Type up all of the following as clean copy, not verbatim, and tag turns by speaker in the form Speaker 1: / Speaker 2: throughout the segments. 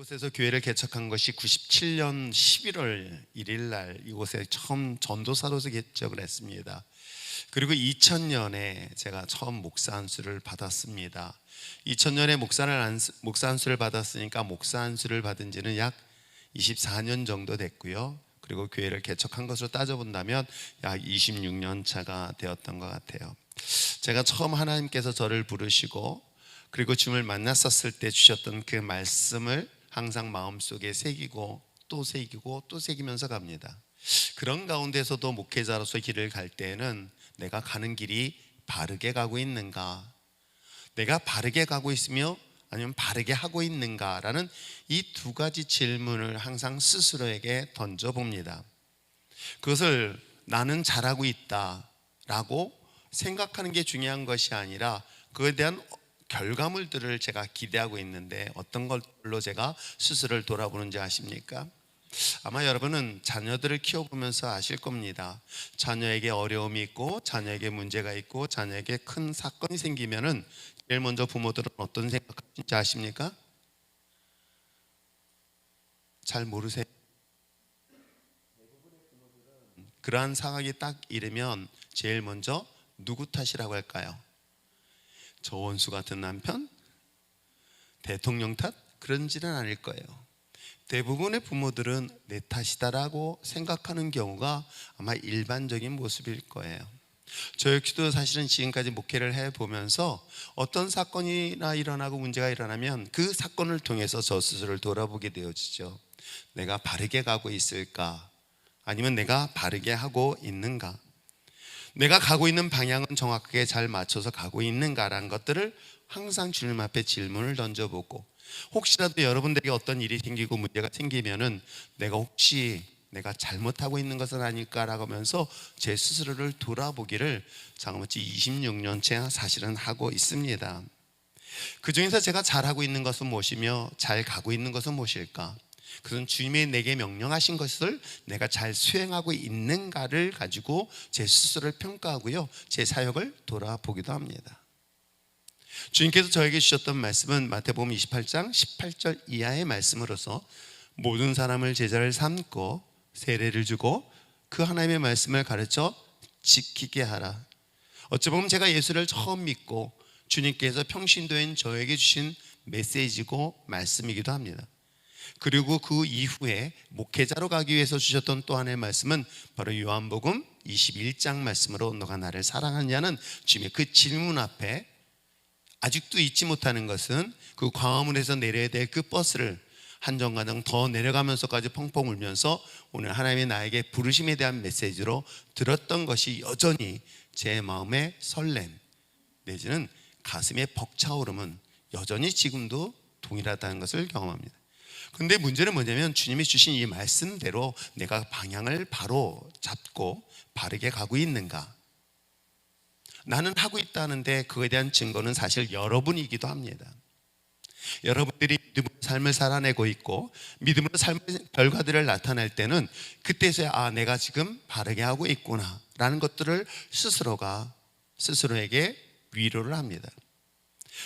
Speaker 1: 이곳에서 교회를 개척한 것이 97년 11월 1일 날 이곳에 처음 전도사로서 개척을 했습니다. 그리고 2000년에 제가 처음 목사 안수를 받았습니다. 2000년에 목사 안수를 받았으니까 목사 안수를 받은 지는 약 24년 정도 됐고요. 그리고 교회를 개척한 것으로 따져본다면 약 26년 차가 되었던 것 같아요. 제가 처음 하나님께서 저를 부르시고 그리고 주님을 만났었을 때 주셨던 그 말씀을 항상 마음속에 새기고 또 새기고 또 새기면서 갑니다. 그런 가운데서도 목회자로서 길을 갈 때에는 내가 가는 길이 바르게 가고 있는가, 내가 바르게 가고 있으며 아니면 바르게 하고 있는가라는 이 두 가지 질문을 항상 스스로에게 던져봅니다. 그것을 나는 잘하고 있다라고 생각하는 게 중요한 것이 아니라 그에 대한 결과물들을 제가 기대하고 있는데 어떤 걸로 제가 스스로를 돌아보는지 아십니까? 아마 여러분은 자녀들을 키워보면서 아실 겁니다. 자녀에게 어려움이 있고 자녀에게 문제가 있고 자녀에게 큰 사건이 생기면은 제일 먼저 부모들은 어떤 생각하시는지 아십니까? 잘 모르세요? 그러한 상황이 딱 이르면 제일 먼저 누구 탓이라고 할까요? 저 원수 같은 남편? 대통령 탓? 그런지는 아닐 거예요. 대부분의 부모들은 내 탓이다라고 생각하는 경우가 아마 일반적인 모습일 거예요. 저 역시도 사실은 지금까지 목회를 해보면서 어떤 사건이나 일어나고 문제가 일어나면 그 사건을 통해서 저 스스로를 돌아보게 되어지죠. 내가 바르게 가고 있을까? 아니면 내가 바르게 하고 있는가? 내가 가고 있는 방향은 정확하게 잘 맞춰서 가고 있는가라는 것들을 항상 주님 앞에 질문을 던져보고, 혹시라도 여러분들에게 어떤 일이 생기고 문제가 생기면은 내가 잘못하고 있는 것은 아닐까라고 하면서 제 스스로를 돌아보기를 장어치 26년째 사실은 하고 있습니다. 그 중에서 제가 잘하고 있는 것은 무엇이며 잘 가고 있는 것은 무엇일까? 그것은 주님이 내게 명령하신 것을 내가 잘 수행하고 있는가를 가지고 제 스스로를 평가하고요, 제 사역을 돌아보기도 합니다. 주님께서 저에게 주셨던 말씀은 마태복음 28장 18절 이하의 말씀으로서 모든 사람을 제자를 삼고 세례를 주고 그 하나님의 말씀을 가르쳐 지키게 하라. 어찌 보면 제가 예수를 처음 믿고 주님께서 평신도인 저에게 주신 메시지고 말씀이기도 합니다. 그리고 그 이후에 목회자로 가기 위해서 주셨던 또 하나의 말씀은 바로 요한복음 21장 말씀으로 너가 나를 사랑하냐는 주님의 그 질문 앞에 아직도 잊지 못하는 것은 그 광화문에서 내려야 될 그 버스를 한 정거장 더 내려가면서까지 펑펑 울면서 오늘 하나님의 나에게 부르심에 대한 메시지로 들었던 것이 여전히 제 마음의 설렘 내지는 가슴의 벅차오름은 여전히 지금도 동일하다는 것을 경험합니다. 그런데 문제는 뭐냐면 주님이 주신 이 말씀대로 내가 방향을 바로 잡고 바르게 가고 있는가? 나는 하고 있다는데 그에 대한 증거는 사실 여러분이기도 합니다. 여러분들이 믿음으로 삶을 살아내고 있고 믿음으로 삶의 결과들을 나타낼 때는 그때서야 내가 지금 바르게 하고 있구나 라는 것들을 스스로에게 위로를 합니다.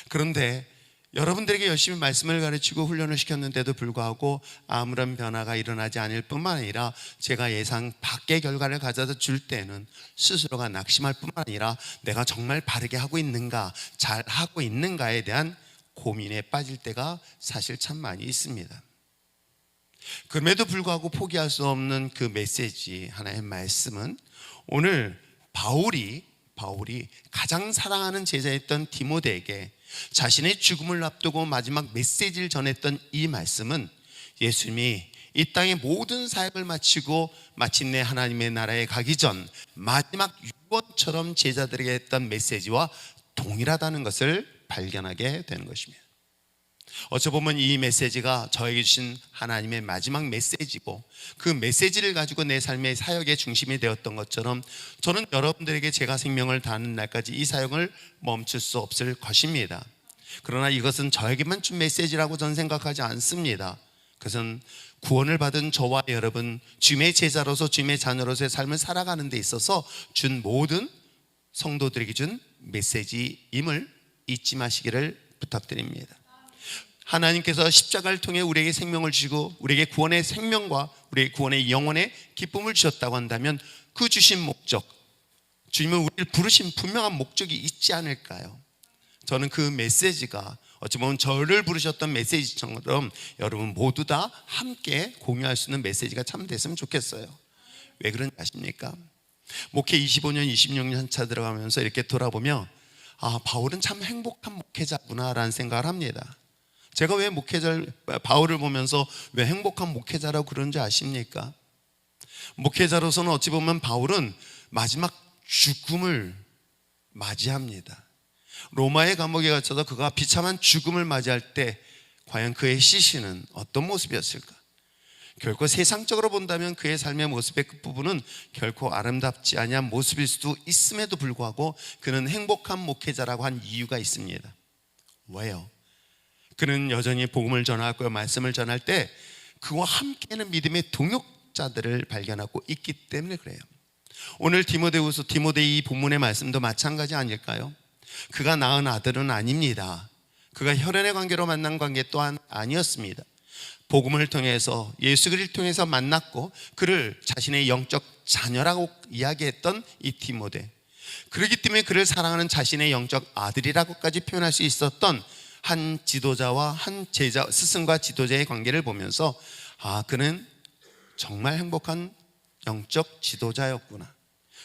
Speaker 1: 그런데 여러분들에게 열심히 말씀을 가르치고 훈련을 시켰는데도 불구하고 아무런 변화가 일어나지 않을 뿐만 아니라 제가 예상 밖의 결과를 가져다 줄 때는 스스로가 낙심할 뿐만 아니라 내가 정말 바르게 하고 있는가, 잘 하고 있는가에 대한 고민에 빠질 때가 사실 참 많이 있습니다. 그럼에도 불구하고 포기할 수 없는 그 메시지, 하나의 말씀은 오늘 바울이 가장 사랑하는 제자였던 디모데에게 자신의 죽음을 앞두고 마지막 메시지를 전했던 이 말씀은 예수님이 이 땅의 모든 사역을 마치고 마침내 하나님의 나라에 가기 전 마지막 유언처럼 제자들에게 했던 메시지와 동일하다는 것을 발견하게 되는 것입니다. 어찌 보면 이 메시지가 저에게 주신 하나님의 마지막 메시지고 그 메시지를 가지고 내 삶의 사역의 중심이 되었던 것처럼 저는 여러분들에게 제가 생명을 다하는 날까지 이 사역을 멈출 수 없을 것입니다. 그러나 이것은 저에게만 준 메시지라고 저는 생각하지 않습니다. 그것은 구원을 받은 저와 여러분, 주님의 제자로서 주님의 자녀로서의 삶을 살아가는 데 있어서 준 모든 성도들에게 준 메시지임을 잊지 마시기를 부탁드립니다. 하나님께서 십자가를 통해 우리에게 생명을 주시고 우리에게 구원의 생명과 우리의 구원의 영혼의 기쁨을 주셨다고 한다면 그 주신 목적, 주님은 우리를 부르신 분명한 목적이 있지 않을까요? 저는 그 메시지가 어찌 보면 저를 부르셨던 메시지처럼 여러분 모두 다 함께 공유할 수 있는 메시지가 참 됐으면 좋겠어요. 왜 그런지 아십니까? 목회 25년, 26년 차 들어가면서 이렇게 돌아보며 바울은 참 행복한 목회자구나라는 생각을 합니다. 제가 왜 바울을 보면서 왜 행복한 목회자라고 그런지 아십니까? 목회자로서는 어찌 보면 바울은 마지막 죽음을 맞이합니다. 로마의 감옥에 갇혀서 그가 비참한 죽음을 맞이할 때 과연 그의 시신은 어떤 모습이었을까? 결코 세상적으로 본다면 그의 삶의 모습의 끝부분은 결코 아름답지 아니한 모습일 수도 있음에도 불구하고 그는 행복한 목회자라고 한 이유가 있습니다. 왜요? 그는 여전히 복음을 전하고 말씀을 전할 때 그와 함께하는 믿음의 동역자들을 발견하고 있기 때문에 그래요. 오늘 디모데이 본문의 말씀도 마찬가지 아닐까요? 그가 낳은 아들은 아닙니다. 그가 혈연의 관계로 만난 관계 또한 아니었습니다. 복음을 통해서 예수 그리스도를 통해서 만났고 그를 자신의 영적 자녀라고 이야기했던 이 디모데, 그렇기 때문에 그를 사랑하는 자신의 영적 아들이라고까지 표현할 수 있었던 한 지도자와 한 제자, 스승과 지도자의 관계를 보면서 그는 정말 행복한 영적 지도자였구나.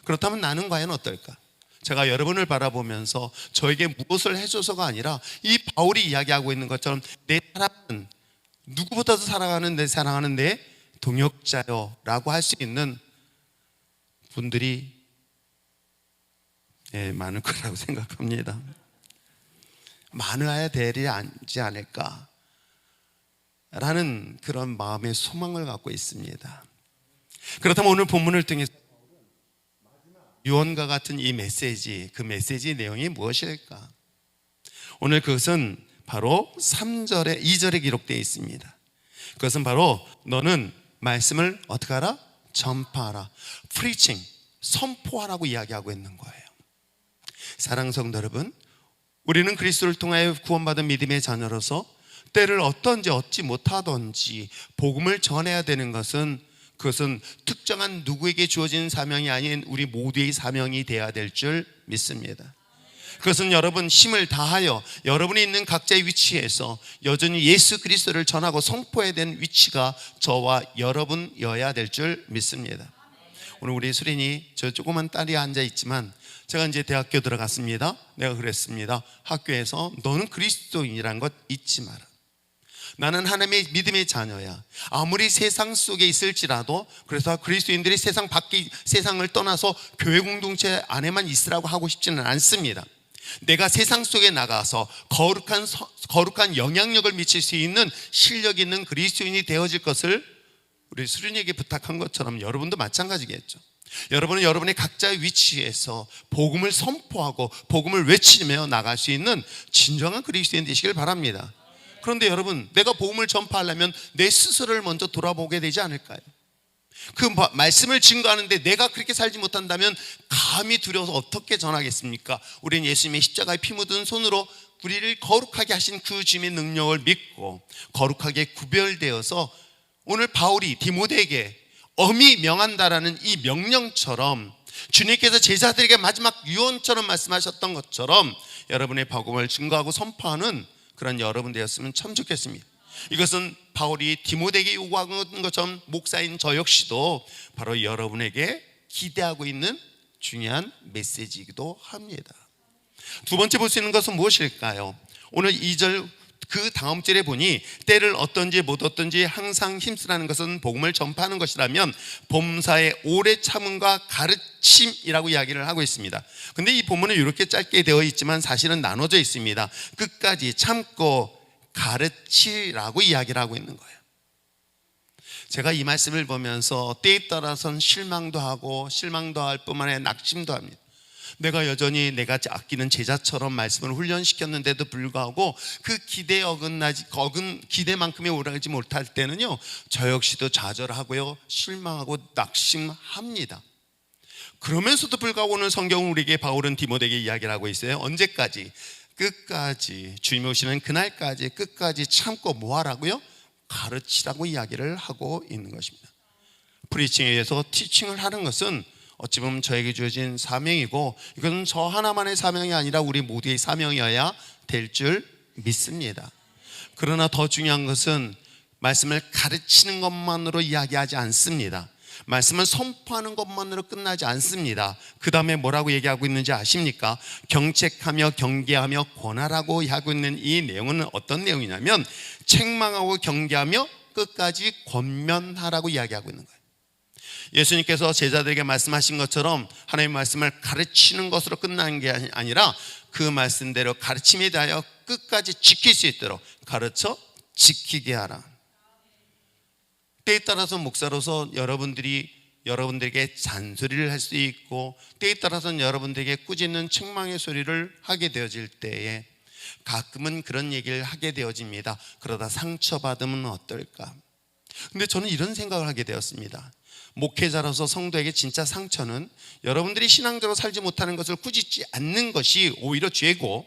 Speaker 1: 그렇다면 나는 과연 어떨까? 제가 여러분을 바라보면서 저에게 무엇을 해줘서가 아니라 이 바울이 이야기하고 있는 것처럼 내 사랑은 누구보다도 사랑하는 내 동역자요 라고 할 수 있는 분들이 많을 거라고 생각합니다. 많아야 되지 않을까 라는 그런 마음의 소망을 갖고 있습니다. 그렇다면 오늘 본문을 통해서 유언과 같은 이 메시지, 그 메시지 내용이 무엇일까? 오늘 그것은 바로 3절에 2절에 기록되어 있습니다. 그것은 바로 너는 말씀을 어떻게 하라? 전파하라. preaching, 선포하라고 이야기하고 있는 거예요. 사랑하는 성도 여러분, 우리는 그리스도를 통하여 구원받은 믿음의 자녀로서 때를 어떤지 얻지 못하던지 복음을 전해야 되는 것은 그것은 특정한 누구에게 주어진 사명이 아닌 우리 모두의 사명이 되어야 될 줄 믿습니다. 그것은 여러분 힘을 다하여 여러분이 있는 각자의 위치에서 여전히 예수 그리스도를 전하고 선포해야 되는 위치가 저와 여러분이어야 될 줄 믿습니다. 오늘 우리 수린이 저 조그만 딸이 앉아 있지만 제가 이제 대학교 들어갔습니다. 내가 그랬습니다. 학교에서 너는 그리스도인이라는 것 잊지 마라. 나는 하나님의 믿음의 자녀야. 아무리 세상 속에 있을지라도, 그래서 그리스도인들이 세상을 떠나서 교회 공동체 안에만 있으라고 하고 싶지는 않습니다. 내가 세상 속에 나가서 거룩한 영향력을 미칠 수 있는 실력 있는 그리스도인이 되어질 것을 우리 수린이에게 부탁한 것처럼 여러분도 마찬가지겠죠. 여러분은 여러분의 각자의 위치에서 복음을 선포하고 복음을 외치며 나갈 수 있는 진정한 그리스도인 되시길 바랍니다. 그런데 여러분, 내가 복음을 전파하려면 내 스스로를 먼저 돌아보게 되지 않을까요? 그 말씀을 증거하는데 내가 그렇게 살지 못한다면 감히 두려워서 어떻게 전하겠습니까? 우리는 예수님의 십자가에 피 묻은 손으로 우리를 거룩하게 하신 그 주님의 능력을 믿고 거룩하게 구별되어서 오늘 바울이 디모데에게 엄히 명한다라는 이 명령처럼 주님께서 제자들에게 마지막 유언처럼 말씀하셨던 것처럼 여러분의 복음을 증거하고 선포하는 그런 여러분 되었으면 참 좋겠습니다. 이것은 바울이 디모데에게 요구하는 것처럼 목사인 저 역시도 바로 여러분에게 기대하고 있는 중요한 메시지이기도 합니다. 두 번째 볼 수 있는 것은 무엇일까요? 오늘 2절 그 다음 절에 보니 때를 어떤지 못 어떤지 항상 힘쓰라는 것은 복음을 전파하는 것이라면 범사의 오래 참음과 가르침이라고 이야기를 하고 있습니다. 근데 이 본문은 이렇게 짧게 되어 있지만 사실은 나눠져 있습니다. 끝까지 참고 가르치라고 이야기를 하고 있는 거예요. 제가 이 말씀을 보면서 때에 따라서는 실망도 하고 실망도 할 뿐만 아니라 낙심도 합니다. 내가 여전히 내가 아끼는 제자처럼 말씀을 훈련시켰는데도 불구하고 그 기대에 기대만큼의 오르지 못할 때는요, 저 역시도 좌절하고요, 실망하고 낙심합니다. 그러면서도 불구하고 오늘 성경은 우리에게 바울은 디모데에게 이야기를 하고 있어요. 언제까지? 끝까지, 주님이 오시는 그날까지 끝까지 참고 뭐 하라고요? 가르치라고 이야기를 하고 있는 것입니다. 프리칭에 의해서 티칭을 하는 것은 어찌 보면 저에게 주어진 사명이고, 이건 저 하나만의 사명이 아니라 우리 모두의 사명이어야 될 줄 믿습니다. 그러나 더 중요한 것은 말씀을 가르치는 것만으로 이야기하지 않습니다. 말씀을 선포하는 것만으로 끝나지 않습니다. 그 다음에 뭐라고 얘기하고 있는지 아십니까? 경책하며 경계하며 권하라고 하고 있는 이 내용은 어떤 내용이냐면, 책망하고 경계하며 끝까지 권면하라고 이야기하고 있는 거예요. 예수님께서 제자들에게 말씀하신 것처럼 하나님의 말씀을 가르치는 것으로 끝나는 게 아니라 그 말씀대로 가르침에 대하여 끝까지 지킬 수 있도록 가르쳐 지키게 하라. 때에 따라서 목사로서 여러분들에게 잔소리를 할 수 있고, 때에 따라서는 여러분들에게 꾸짖는 책망의 소리를 하게 되어질 때에 가끔은 그런 얘기를 하게 되어집니다. 그러다 상처받으면 어떨까? 근데 저는 이런 생각을 하게 되었습니다. 목회자로서 성도에게 진짜 상처는 여러분들이 신앙적으로 살지 못하는 것을 꾸짖지 않는 것이 오히려 죄고,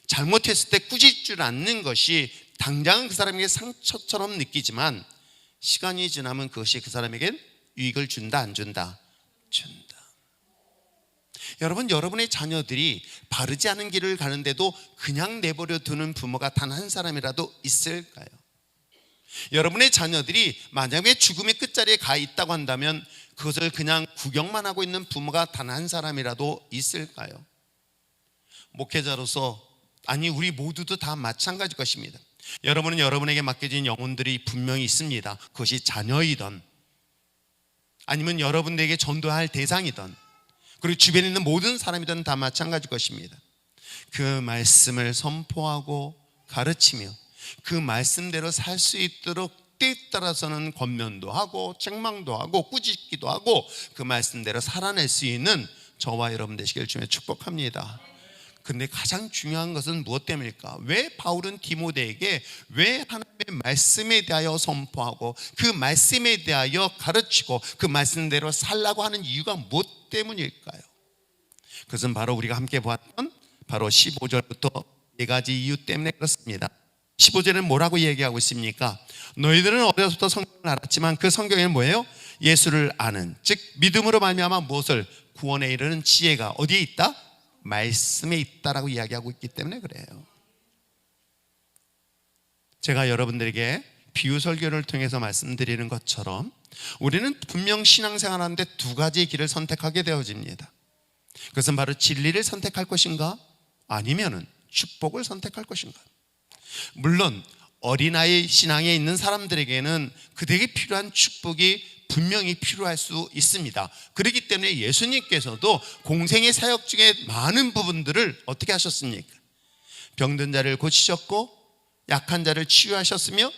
Speaker 1: 잘못했을 때 꾸짖지 않는 것이 당장은 그 사람에게 상처처럼 느끼지만 시간이 지나면 그것이 그 사람에겐 유익을 준다, 안 준다? 준다. 여러분, 여러분의 자녀들이 바르지 않은 길을 가는데도 그냥 내버려 두는 부모가 단 한 사람이라도 있을까요? 여러분의 자녀들이 만약에 죽음의 끝자리에 가 있다고 한다면 그것을 그냥 구경만 하고 있는 부모가 단 한 사람이라도 있을까요? 목회자로서, 아니 우리 모두도 다 마찬가지일 것입니다. 여러분은 여러분에게 맡겨진 영혼들이 분명히 있습니다. 그것이 자녀이든 아니면 여러분들에게 전도할 대상이든, 그리고 주변에 있는 모든 사람이든 다 마찬가지일 것입니다. 그 말씀을 선포하고 가르치며 그 말씀대로 살 수 있도록 때에 따라서는 권면도 하고 책망도 하고 꾸짖기도 하고 그 말씀대로 살아낼 수 있는 저와 여러분 되시길 주님의 축복합니다. 근데 가장 중요한 것은 무엇 때문일까? 왜 바울은 디모데에게 왜 하나님의 말씀에 대하여 선포하고 그 말씀에 대하여 가르치고 그 말씀대로 살라고 하는 이유가 무엇 때문일까요? 그것은 바로 우리가 함께 보았던 바로 15절부터 네 가지 이유 때문에 그렇습니다. 15절에는 뭐라고 얘기하고 있습니까? 너희들은 어려서부터 성경을 알았지만 그 성경에는 뭐예요? 예수를 아는, 즉 믿음으로 말미암아 무엇을? 구원에 이르는 지혜가 어디에 있다? 말씀에 있다라고 이야기하고 있기 때문에 그래요. 제가 여러분들에게 비유 설교를 통해서 말씀드리는 것처럼 우리는 분명 신앙생활 하는데 두 가지의 길을 선택하게 되어집니다. 그것은 바로 진리를 선택할 것인가, 아니면은 축복을 선택할 것인가. 물론 어린아이 신앙에 있는 사람들에게는 그들에게 필요한 축복이 분명히 필요할 수 있습니다. 그렇기 때문에 예수님께서도 공생의 사역 중에 많은 부분들을 어떻게 하셨습니까? 병든 자를 고치셨고 약한 자를 치유하셨으며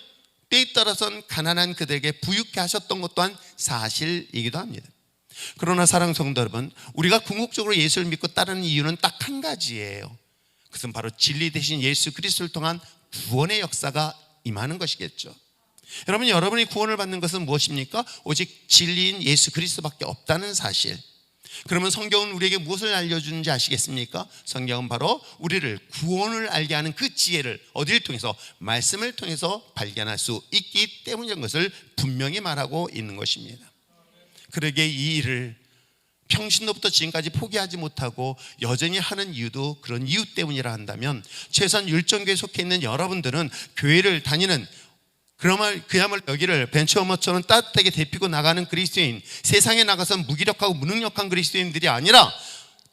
Speaker 1: 때에 따라서는 가난한 그들에게 부유케 하셨던 것 또한 사실이기도 합니다. 그러나 사랑하는 성도 여러분, 우리가 궁극적으로 예수를 믿고 따르는 이유는 딱 한 가지예요. 그것은 바로 진리 대신 예수 그리스도를 통한 구원의 역사가 임하는 것이겠죠. 여러분이 구원을 받는 것은 무엇입니까? 오직 진리인 예수 그리스도밖에 없다는 사실. 그러면 성경은 우리에게 무엇을 알려주는지 아시겠습니까? 성경은 바로 우리를 구원을 알게 하는 그 지혜를 어디를 통해서? 말씀을 통해서 발견할 수 있기 때문인 것을 분명히 말하고 있는 것입니다. 그러기에 이 일을 평신도부터 지금까지 포기하지 못하고 여전히 하는 이유도 그런 이유 때문이라 한다면, 최소한 율정교회에 속해 있는 여러분들은 교회를 다니는, 그야말로 여기를 벤처워머처럼 따뜻하게 데피고 나가는 그리스도인, 세상에 나가서 무기력하고 무능력한 그리스도인들이 아니라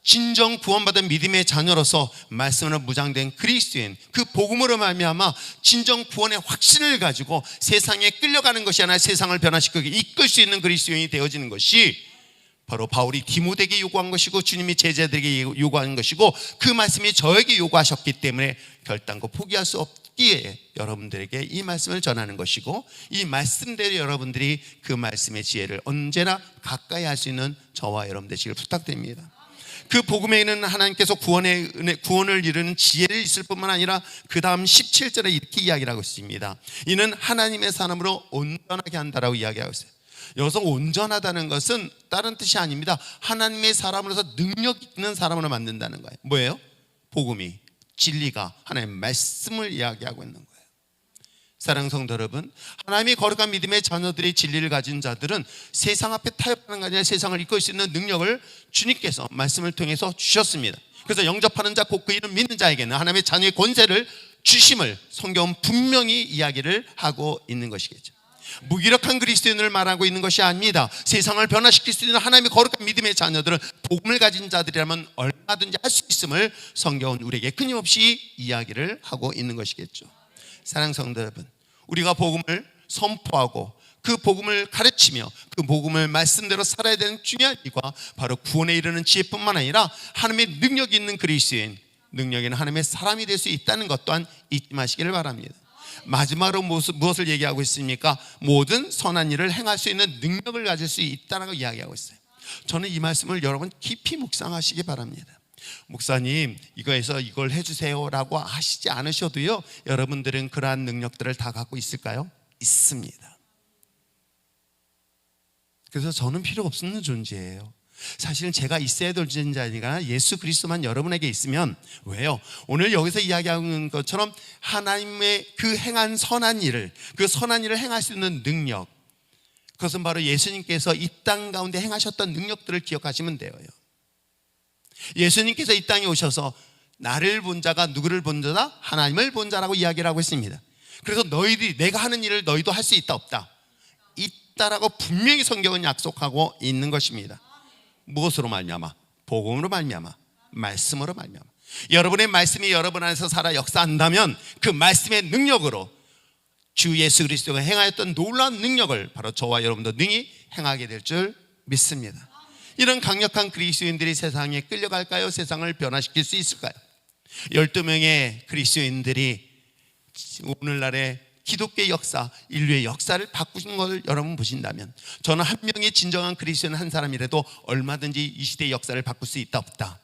Speaker 1: 진정 구원받은 믿음의 자녀로서 말씀으로 무장된 그리스도인, 그 복음으로 말미암아 진정 구원의 확신을 가지고 세상에 끌려가는 것이 아니라 세상을 변화시키고 이끌 수 있는 그리스도인이 되어지는 것이 바로 바울이 디모데에게 요구한 것이고 주님이 제자들에게 요구하는 것이고, 그 말씀이 저에게 요구하셨기 때문에 결단코 포기할 수 없기에 여러분들에게 이 말씀을 전하는 것이고, 이 말씀대로 여러분들이 그 말씀의 지혜를 언제나 가까이 할 수 있는 저와 여러분 되시길 부탁드립니다. 그 복음에는 하나님께서 구원을 이루는 지혜를 있을 뿐만 아니라 그 다음 17절에 이렇게 이야기를 하고 있습니다. 이는 하나님의 사람으로 온전하게 한다라고 이야기하고 있어요. 여기서 온전하다는 것은 다른 뜻이 아닙니다. 하나님의 사람으로서 능력 있는 사람으로 만든다는 거예요. 뭐예요? 복음이 진리가 하나님의 말씀을 이야기하고 있는 거예요. 사랑하는 성도 여러분, 하나님의 거룩한 믿음의 자녀들의 진리를 가진 자들은 세상 앞에 타협하는 게 아니라 세상을 이끌 수 있는 능력을 주님께서 말씀을 통해서 주셨습니다. 그래서 영접하는 자 곧 그 이름 믿는 자에게는 하나님의 자녀의 권세를 주심을 성경은 분명히 이야기를 하고 있는 것이겠죠. 무기력한 그리스도인을 말하고 있는 것이 아닙니다. 세상을 변화시킬 수 있는 하나님의 거룩한 믿음의 자녀들은 복음을 가진 자들이라면 얼마든지 할 수 있음을 성경은 우리에게 끊임없이 이야기를 하고 있는 것이겠죠. 사랑하는 성도 여러분, 우리가 복음을 선포하고 그 복음을 가르치며 그 복음을 말씀대로 살아야 되는 중요한 이유가 바로 구원에 이르는 지혜뿐만 아니라 하나님의 능력이 있는 그리스도인, 능력 있는 하나님의 사람이 될 수 있다는 것 또한 잊지 마시기를 바랍니다. 마지막으로 무엇을 얘기하고 있습니까? 모든 선한 일을 행할 수 있는 능력을 가질 수 있다는 걸 이야기하고 있어요. 저는 이 말씀을 여러분 깊이 묵상하시기 바랍니다. 목사님, 이거에서 이걸 해주세요 라고 하시지 않으셔도요, 여러분들은 그러한 능력들을 다 갖고 있을까요? 있습니다. 그래서 저는 필요 없는 존재예요. 사실은 제가 있어야 될 존재가 예수 그리스도만 여러분에게 있으면, 왜요? 오늘 여기서 이야기하는 것처럼 하나님의 그 행한 선한 일을, 그 선한 일을 행할 수 있는 능력, 그것은 바로 예수님께서 이 땅 가운데 행하셨던 능력들을 기억하시면 돼요. 예수님께서 이 땅에 오셔서 나를 본 자가 누구를 본 자다? 하나님을 본 자라고 이야기를 하고 있습니다. 그래서 너희들이, 내가 하는 일을 너희도 할 수 있다 없다? 있다라고 분명히 성경은 약속하고 있는 것입니다. 무엇으로 말미암아? 복음으로 말미암아, 말씀으로 말미암아. 여러분의 말씀이 여러분 안에서 살아 역사한다면 그 말씀의 능력으로 주 예수 그리스도가 행하였던 놀라운 능력을 바로 저와 여러분도 능히 행하게 될 줄 믿습니다. 이런 강력한 그리스도인들이 세상에 끌려갈까요? 세상을 변화시킬 수 있을까요? 12명의 그리스도인들이 오늘날의 기독교의 역사, 인류의 역사를 바꾸신 것을 여러분 보신다면, 저는 한 명의 진정한 그리스도인 한 사람이라도 얼마든지 이 시대의 역사를 바꿀 수 있다 없다?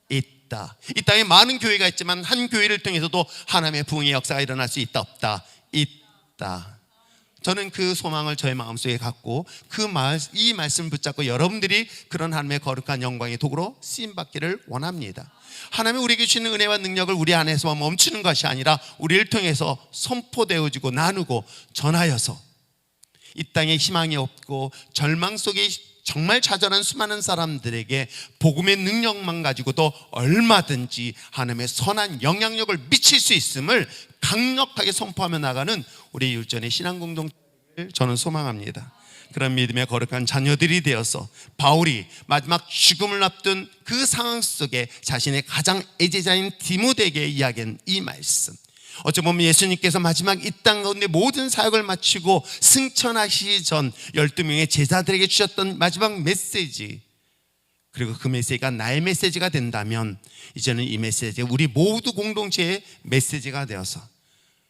Speaker 1: 있다. 이 땅에 많은 교회가 있지만 한 교회를 통해서도 하나님의 부흥의 역사가 일어날 수 있다 없다? 있다. 저는 그 소망을 저의 마음속에 갖고 이 말씀을 붙잡고 여러분들이 그런 하나님의 거룩한 영광의 도구로 쓰임받기를 원합니다. 하나님이 우리에게 주시는 은혜와 능력을 우리 안에서 멈추는 것이 아니라 우리를 통해서 선포되어지고 나누고 전하여서 이 땅에 희망이 없고 절망 속에 정말 좌절한 수많은 사람들에게 복음의 능력만 가지고도 얼마든지 하나님의 선한 영향력을 미칠 수 있음을 강력하게 선포하며 나가는 우리 율전의 신앙 공동체를 저는 소망합니다. 그런 믿음의 거룩한 자녀들이 되어서 바울이 마지막 죽음을 앞둔 그 상황 속에 자신의 가장 애제자인 디모데에게 이야기한 이 말씀, 어찌 보면 예수님께서 마지막 이 땅 가운데 모든 사역을 마치고 승천하시기 전 12명의 제자들에게 주셨던 마지막 메시지, 그리고 그 메시지가 나의 메시지가 된다면 이제는 이 메시지가 우리 모두 공동체의 메시지가 되어서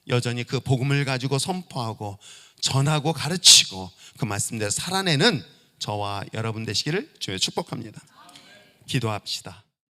Speaker 1: 여전히 그 복음을 가지고 선포하고 전하고 가르치고 그 말씀대로 살아내는 저와 여러분 되시기를 주여 축복합니다. 기도합시다.